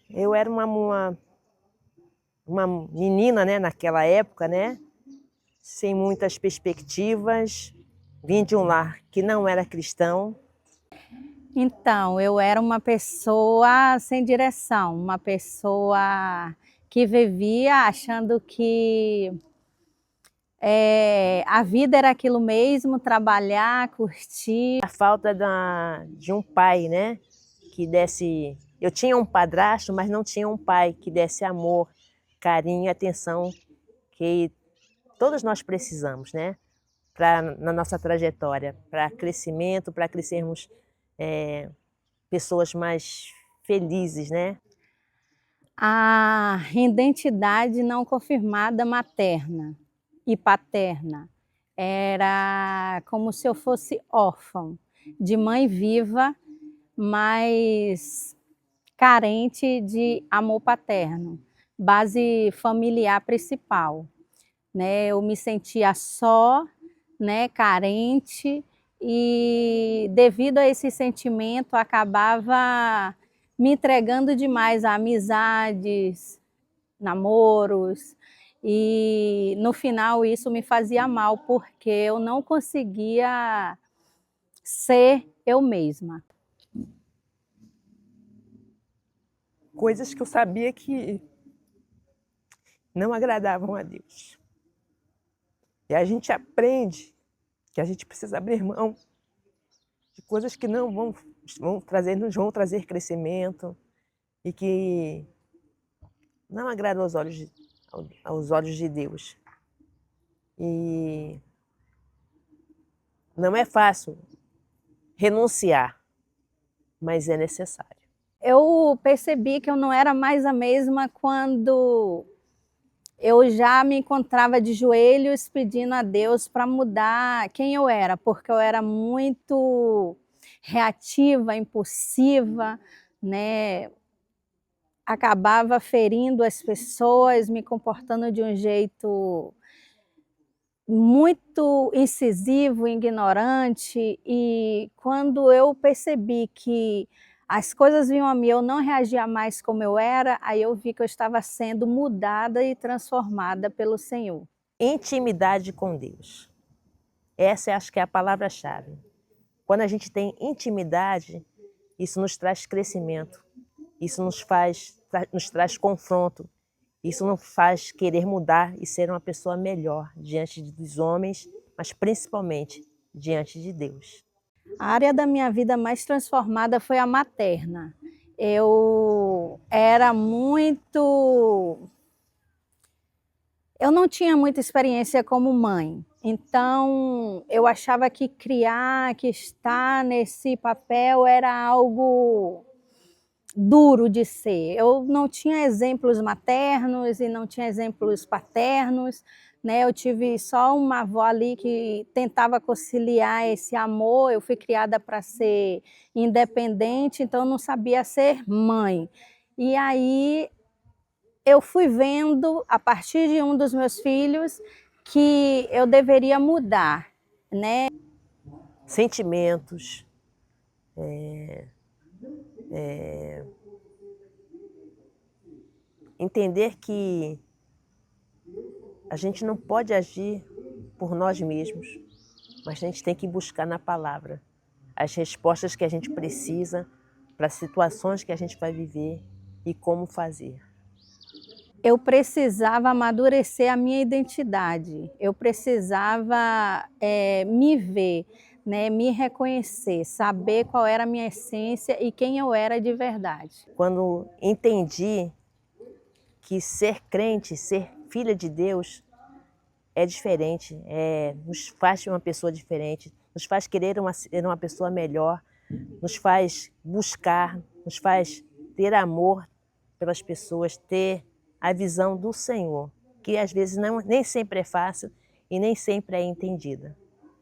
Eu era uma menina, né, naquela época, né, sem muitas perspectivas, vim de um lar que não era cristão. Então, eu era uma pessoa sem direção, uma pessoa que vivia achando que a vida era aquilo mesmo, trabalhar, curtir. A falta de um pai, né, que desse... Eu tinha um padrasto, mas não tinha um pai que desse amor, carinho e atenção que todos nós precisamos, né, na nossa trajetória, para crescimento, para crescermos pessoas mais felizes, né? A identidade não confirmada materna e paterna era como se eu fosse órfã, de mãe viva, mas carente de amor paterno, base familiar principal, né? Eu me sentia só, né, carente, e devido a esse sentimento acabava me entregando demais a amizades, namoros, e no final isso me fazia mal porque eu não conseguia ser eu mesma. Coisas que eu sabia que não agradavam a Deus. E a gente aprende que a gente precisa abrir mão de coisas que não nos vão trazer crescimento e que não agradam aos olhos de Deus. E não é fácil renunciar, mas é necessário. Eu percebi que eu não era mais a mesma quando eu já me encontrava de joelhos pedindo a Deus para mudar quem eu era, porque eu era muito reativa, impulsiva, né? Acabava ferindo as pessoas, me comportando de um jeito muito incisivo, ignorante, e quando eu percebi que as coisas vinham a mim, eu não reagia mais como eu era, aí eu vi que eu estava sendo mudada e transformada pelo Senhor. Intimidade com Deus. Essa acho que é a palavra-chave. Quando a gente tem intimidade, isso nos traz crescimento, isso nos traz confronto, isso nos faz querer mudar e ser uma pessoa melhor diante dos homens, mas principalmente diante de Deus. A área da minha vida mais transformada foi a materna. Eu era muito... Eu não tinha muita experiência como mãe, então eu achava que criar, que estar nesse papel era algo duro de ser. Eu não tinha exemplos maternos e não tinha exemplos paternos, né? Eu tive só uma avó ali que tentava conciliar esse amor. Eu fui criada para ser independente, então eu não sabia ser mãe. E aí eu fui vendo, a partir de um dos meus filhos, que eu deveria mudar, né? Sentimentos, entender que a gente não pode agir por nós mesmos, mas a gente tem que buscar na palavra as respostas que a gente precisa para as situações que a gente vai viver e como fazer. Eu precisava amadurecer a minha identidade, eu precisava me ver, né, me reconhecer, saber qual era a minha essência e quem eu era de verdade. Quando entendi que ser crente, ser filha de Deus é diferente, nos faz uma pessoa diferente, nos faz querer ser uma pessoa melhor, nos faz buscar, nos faz ter amor pelas pessoas, ter a visão do Senhor, que às vezes nem sempre é fácil e nem sempre é entendida.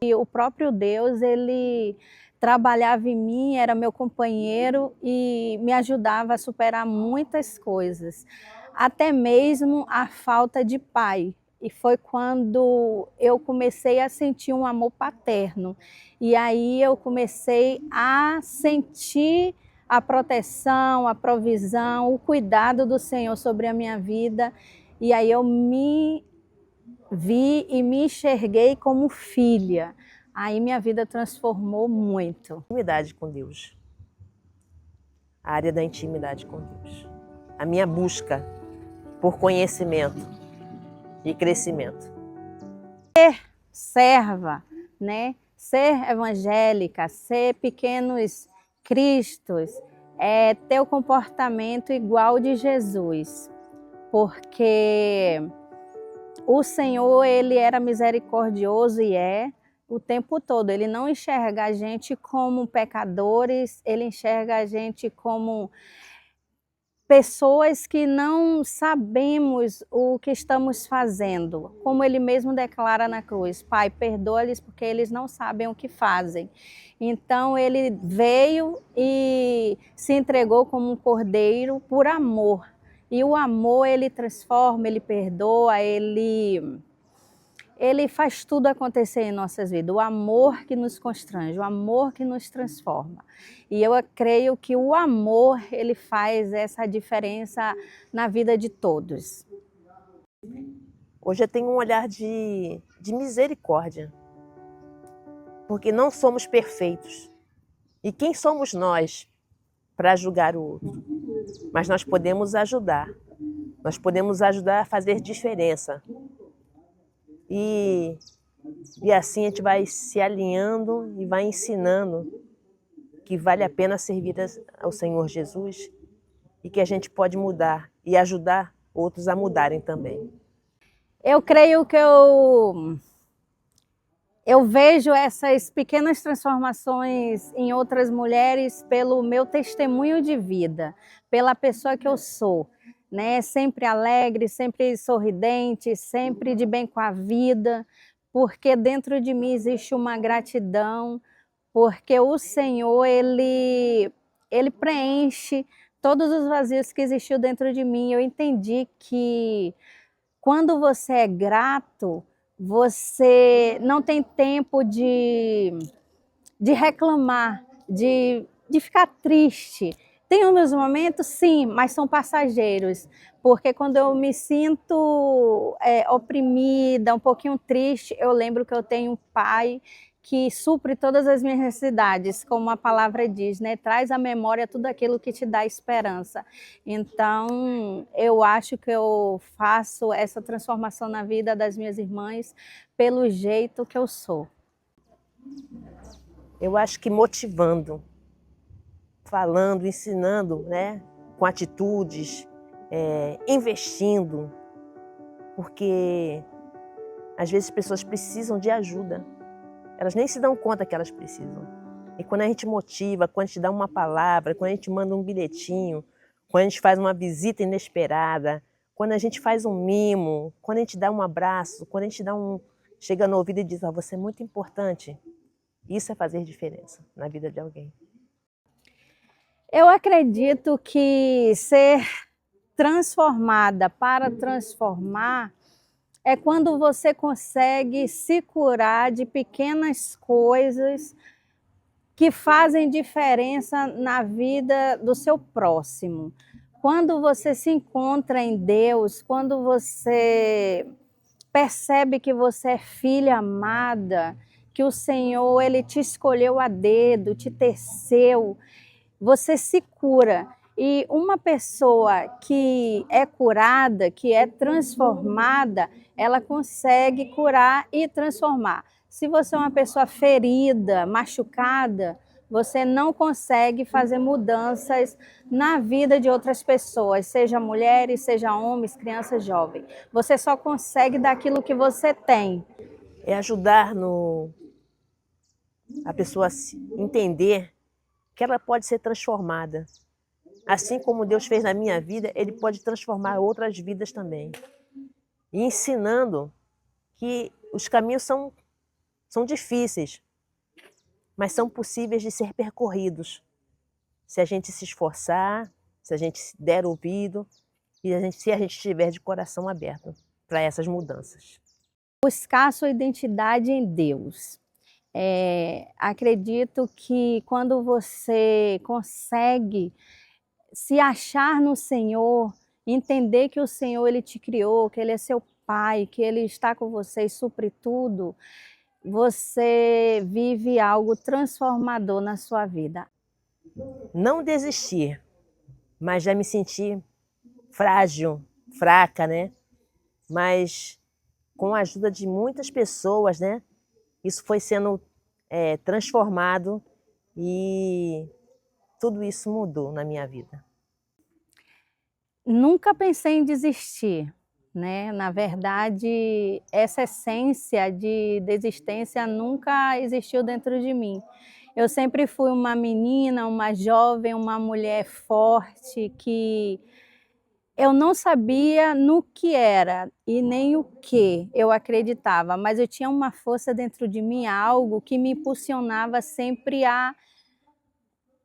E o próprio Deus, ele trabalhava em mim, era meu companheiro e me ajudava a superar muitas coisas, até mesmo a falta de pai. E foi quando eu comecei a sentir um amor paterno. E aí eu comecei a sentir a proteção, a provisão, o cuidado do Senhor sobre a minha vida. E aí eu me vi e me enxerguei como filha. Aí minha vida transformou muito. Intimidade com Deus. A área da intimidade com Deus. A minha busca por conhecimento e crescimento. Serva, né? Ser evangélica, ser pequenos cristos, é ter o comportamento igual de Jesus, porque o Senhor, ele era misericordioso e é o tempo todo. Ele não enxerga a gente como pecadores, ele enxerga a gente como pessoas que não sabemos o que estamos fazendo. Como ele mesmo declara na cruz: Pai, perdoa-lhes porque eles não sabem o que fazem. Então ele veio e se entregou como um cordeiro por amor. E o amor, ele transforma, ele perdoa, ele faz tudo acontecer em nossas vidas. O amor que nos constrange, o amor que nos transforma. E eu creio que o amor, ele faz essa diferença na vida de todos. Hoje eu tenho um olhar de misericórdia, porque não somos perfeitos. E quem somos nós para julgar o outro? Mas nós podemos ajudar. Nós podemos ajudar a fazer diferença. E assim a gente vai se alinhando e vai ensinando que vale a pena servir ao Senhor Jesus e que a gente pode mudar e ajudar outros a mudarem também. Eu creio que eu vejo essas pequenas transformações em outras mulheres pelo meu testemunho de vida, pela pessoa que eu sou, né? Sempre alegre, sempre sorridente, sempre de bem com a vida, porque dentro de mim existe uma gratidão, porque o Senhor, ele preenche todos os vazios que existiu dentro de mim. Eu entendi que quando você é grato, você não tem tempo de reclamar, de ficar triste. Tem os meus momentos, sim, mas são passageiros. Porque quando eu me sinto oprimida, um pouquinho triste, eu lembro que eu tenho um pai que supre todas as minhas necessidades, como a palavra diz, né? Traz à memória tudo aquilo que te dá esperança. Então, eu acho que eu faço essa transformação na vida das minhas irmãs pelo jeito que eu sou. Eu acho que motivando, falando, ensinando, né? Com atitudes, investindo, porque às vezes as pessoas precisam de ajuda. Elas nem se dão conta que elas precisam. E quando a gente motiva, quando a gente dá uma palavra, quando a gente manda um bilhetinho, quando a gente faz uma visita inesperada, quando a gente faz um mimo, quando a gente dá um abraço, quando a gente chega no ouvido e diz: você é muito importante. Isso é fazer diferença na vida de alguém. Eu acredito que ser transformada para transformar é quando você consegue se curar de pequenas coisas que fazem diferença na vida do seu próximo. Quando você se encontra em Deus, quando você percebe que você é filha amada, que o Senhor, ele te escolheu a dedo, te teceu, você se cura. E uma pessoa que é curada, que é transformada, ela consegue curar e transformar. Se você é uma pessoa ferida, machucada, você não consegue fazer mudanças na vida de outras pessoas, seja mulheres, seja homens, crianças, jovens. Você só consegue daquilo que você tem. É ajudar a pessoa a entender que ela pode ser transformada. Assim como Deus fez na minha vida, Ele pode transformar outras vidas também. E ensinando que os caminhos são difíceis, mas são possíveis de ser percorridos. Se a gente se esforçar, se a gente der ouvido e se a gente estiver de coração aberto para essas mudanças. Buscar sua identidade em Deus. Acredito que quando você consegue se achar no Senhor, entender que o Senhor ele te criou, que Ele é seu Pai, que Ele está com você e supre tudo, você vive algo transformador na sua vida. Não desistir, mas já me senti frágil, fraca, né? Mas com a ajuda de muitas pessoas, né? Isso foi sendo transformado e tudo isso mudou na minha vida. Nunca pensei em desistir, né? Na verdade, essa essência de desistência nunca existiu dentro de mim. Eu sempre fui uma menina, uma jovem, uma mulher forte que eu não sabia no que era e nem o que eu acreditava, mas eu tinha uma força dentro de mim, algo que me impulsionava sempre a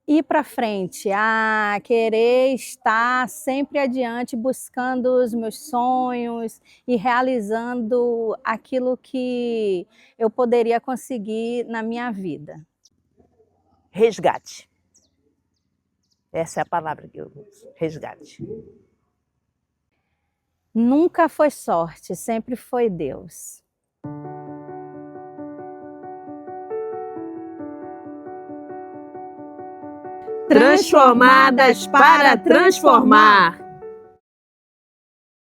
ir para frente, a querer estar sempre adiante, buscando os meus sonhos e realizando aquilo que eu poderia conseguir na minha vida. Resgate. Essa é a palavra que eu uso, resgate. Nunca foi sorte, sempre foi Deus. Transformadas para transformar.